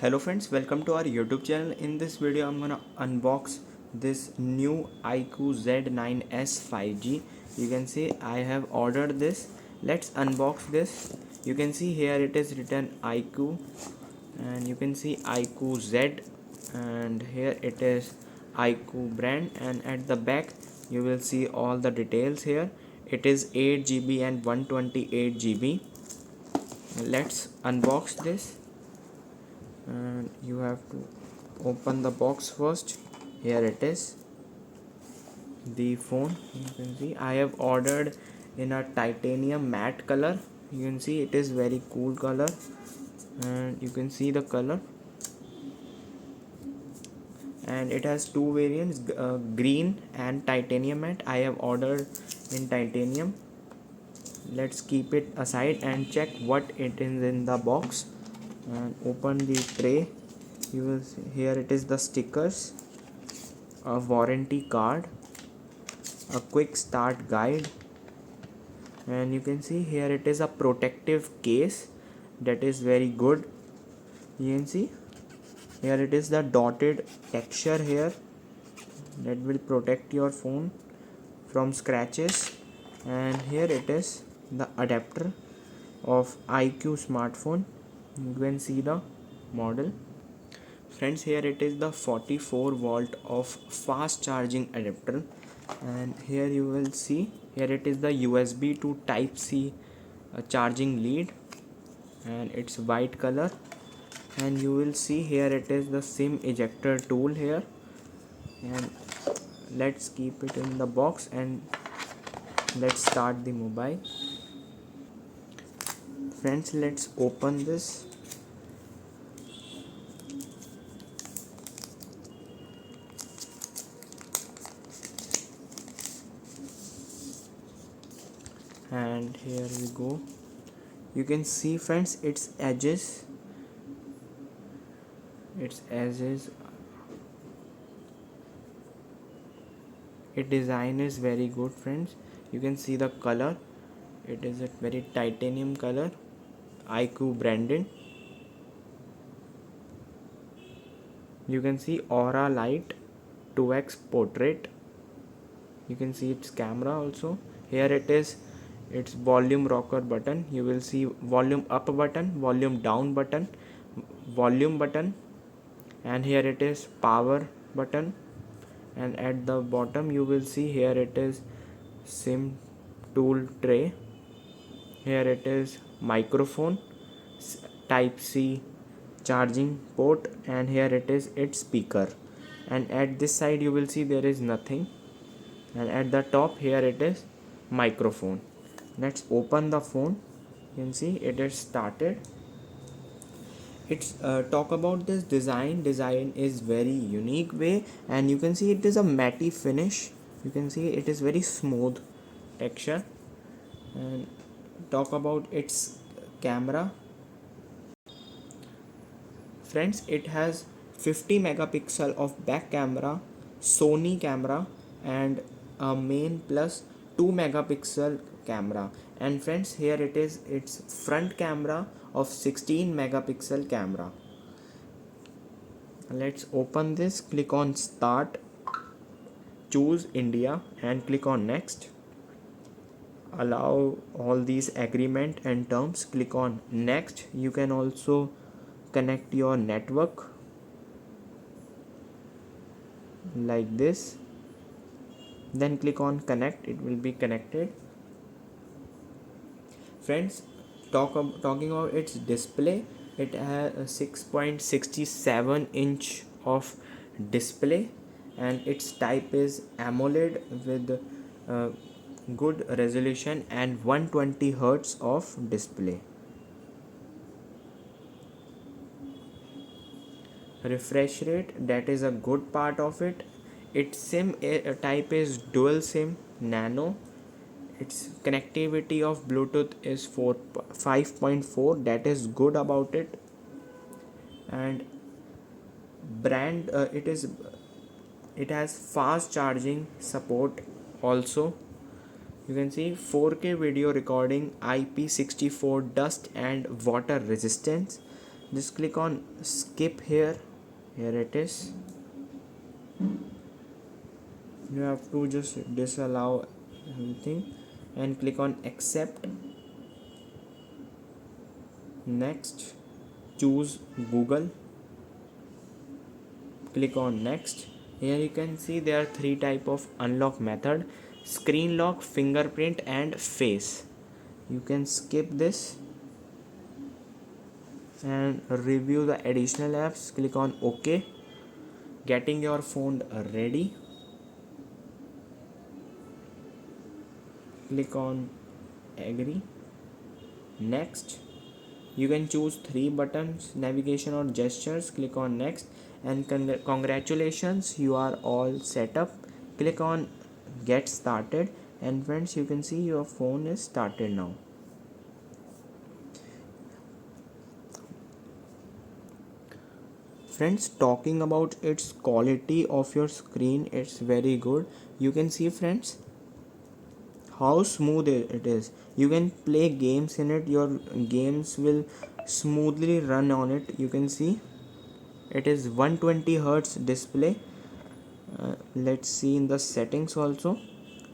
Hello friends, welcome to our YouTube channel. In this video I'm gonna unbox this new IQOO Z9S 5G. You can see I have ordered this. Let's unbox this. You can see here it is written IQOO and you can see IQOO Z, and here it is IQOO brand, and at the back you will see all the details here. It is 8 GB and 128 GB. Let's unbox this, and you have to open the box first. Here it is, the phone. You can see I have ordered in a titanium matte color. You can see it is very cool color, and you can see the color, and it has two variants, green and titanium matte. I have ordered in titanium. Let's keep it aside and check what it is in the box, and open the tray. You will see here it is the stickers, a warranty card, a quick start guide, and you can see here it is a protective case that is very good. You can see here it is the dotted texture here that will protect your phone from scratches, and here it is the adapter of IQOO smartphone. You can see the model. Friends, here it is the 44 volt of fast charging adapter, and here you will see here it is the USB to type C charging lead, and it's white color, and you will see here it is the SIM ejector tool here. And let's keep it in the box and let's start the mobile. Friends, let's open this. And here we go. You can see friends, its edges its design is very good friends. You can see the color, it is a very titanium color, IQOO branded. You can see aura light, 2x portrait. You can see its camera also. Here it is its volume rocker button. You will see volume up button, volume down button, volume button, and here it is power button. And at the bottom you will see here it is SIM tool tray. Here it is microphone, type C charging port, and here it is its speaker. And at this side you will see there is nothing, and at the top here it is microphone. Let's open the phone. You can see it is started. It's talk about this design is very unique way, and you can see it is a matte finish. You can see it is very smooth texture. And talk about its camera. Friends, it has 50 megapixel of back camera, Sony camera, and a main plus 2 megapixel camera. And friends, here it is its front camera of 16 megapixel camera. Let's open this. Click on start, choose India, and click on next. Allow all these agreement and terms. Click on next. You can also connect your network like this, then click on connect. It will be connected. Friends, talking about its display, it has a 6.67 inch of display, and its type is AMOLED with good resolution and 120 hertz of display. Refresh rate, that is a good part of it. Its SIM type is dual SIM nano. Its connectivity of Bluetooth is 5.4, that is good about it. And brand it has fast charging support also. You can see 4K video recording, IP64 dust and water resistance, Just click on skip here. Here it is. You have to just disallow everything and click on accept. Next, choose Google. Click on next. Here you can see there are three type of unlock method: screen lock, fingerprint and face. You can skip this and review the additional apps. Click on OK. Getting your phone ready. Click on agree. Next, you can choose three buttons: navigation or gestures. Click on next and congratulations, you are all set up. Click on get started and friends, you can see your phone is started now. Friends, talking about its quality of your screen, it's very good. You can see friends how smooth it is. You can play games in it. Your games will smoothly run on it. You can see it is 120 hertz display. Let's see in the settings also.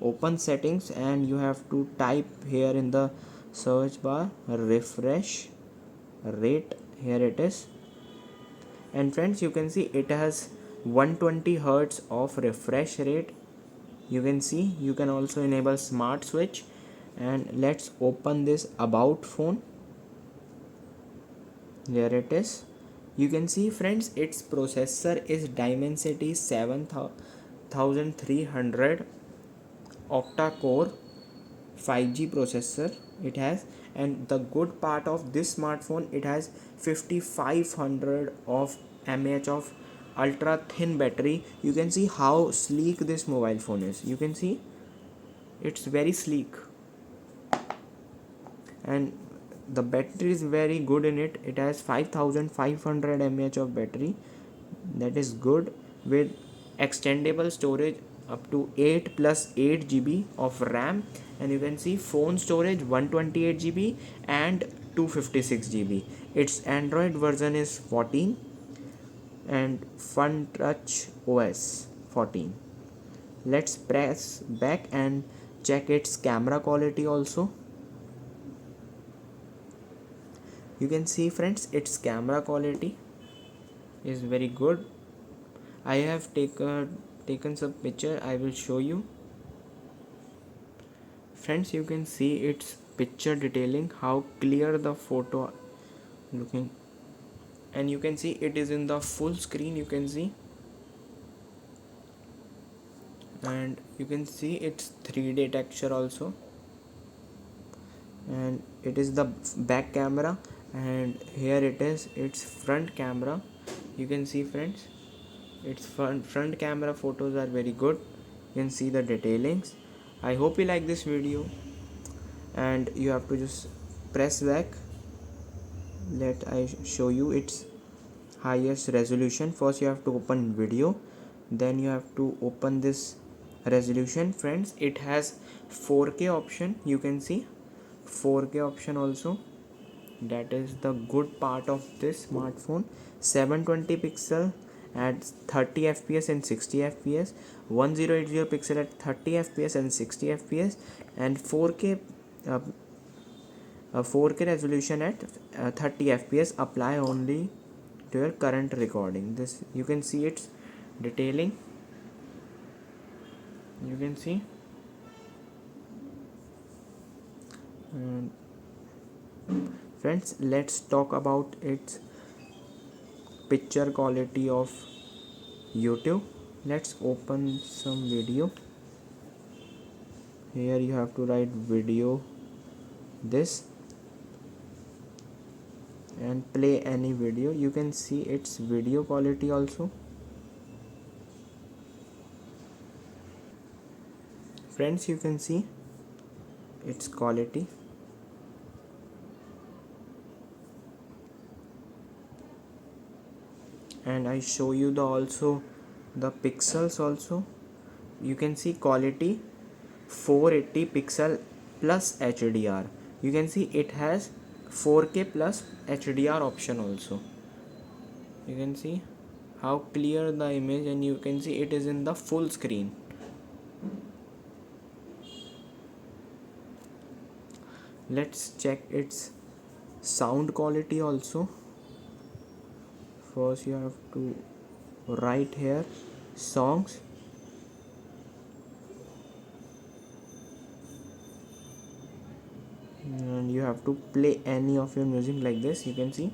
Open settings and you have to type here in the search bar refresh rate. Here it is. And friends, you can see it has 120 hertz of refresh rate. You can see you can also enable smart switch. And let's open this about phone. There it is. You can see friends, its processor is Dimensity 7300 octa core 5G processor it has. And the good part of this smartphone, it has 5500 of mAh of ultra thin battery. You can see how sleek this mobile phone is. You can see it's very sleek and the battery is very good in it. It has 5500 mAh of battery. That is good, with extendable storage up to 8 plus 8 GB of RAM. And you can see phone storage 128 GB and 256 GB. Its Android version is 14 and Fun Touch OS 14. Let's press back and check its camera quality also. You can see friends, its camera quality is very good. I have taken some picture. I will show you. Friends, you can see its picture detailing, how clear the photo looking. And you can see it is in the full screen. You can see, and you can see its 3D texture also. And it is the back camera, and here it is its front camera. You can see friends, its front camera photos are very good. You can see the detailings. I hope you like this video, and you have to just press back. Let I show you its highest resolution. First you have to open video, then you have to open this resolution. Friends, it has 4K option. You can see 4K option also. That is the good part of this smartphone. 720 pixel at 30 fps and 60 fps, 1080 pixel at 30 fps and 60 fps, and 4K 4K resolution at 30 fps. Apply only to your current recording. This you can see its detailing. You can see, and friends, let's talk about its picture quality of YouTube. Let's open some video. Here you have to write video this and play any video. You can see its video quality also. Friends, you can see its quality. And I show you the also the pixels also. You can see quality 480 pixel plus HDR. You can see it has 4K plus HDR option also. You can see how clear the image, and you can see it is in the full screen. Let's check its sound quality also. First you have to write here songs, and you have to play any of your music like this. You can see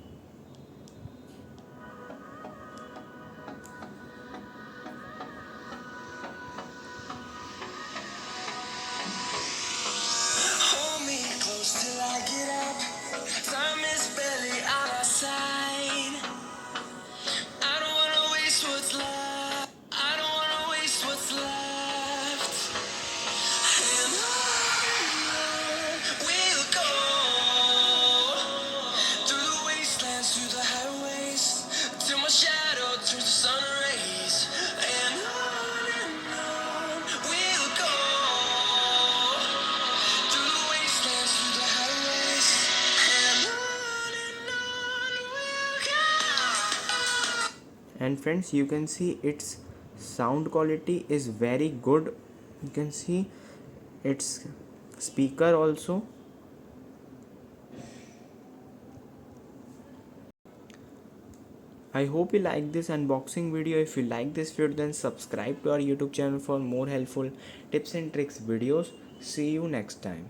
Hold me close till I get up. Time is barely on our side. I don't wanna waste what's left. I don't wanna waste what's left. And on we'll go through the wastelands, through the highways, till my shadow turns to sun rays. And on we'll go through the wastelands, through the highways, and on we'll go. and friends, you can see its sound quality is very good. You can see its speaker also. I hope you like this unboxing video. If you like this video, then subscribe to our YouTube channel for more helpful tips and tricks videos. See you next time.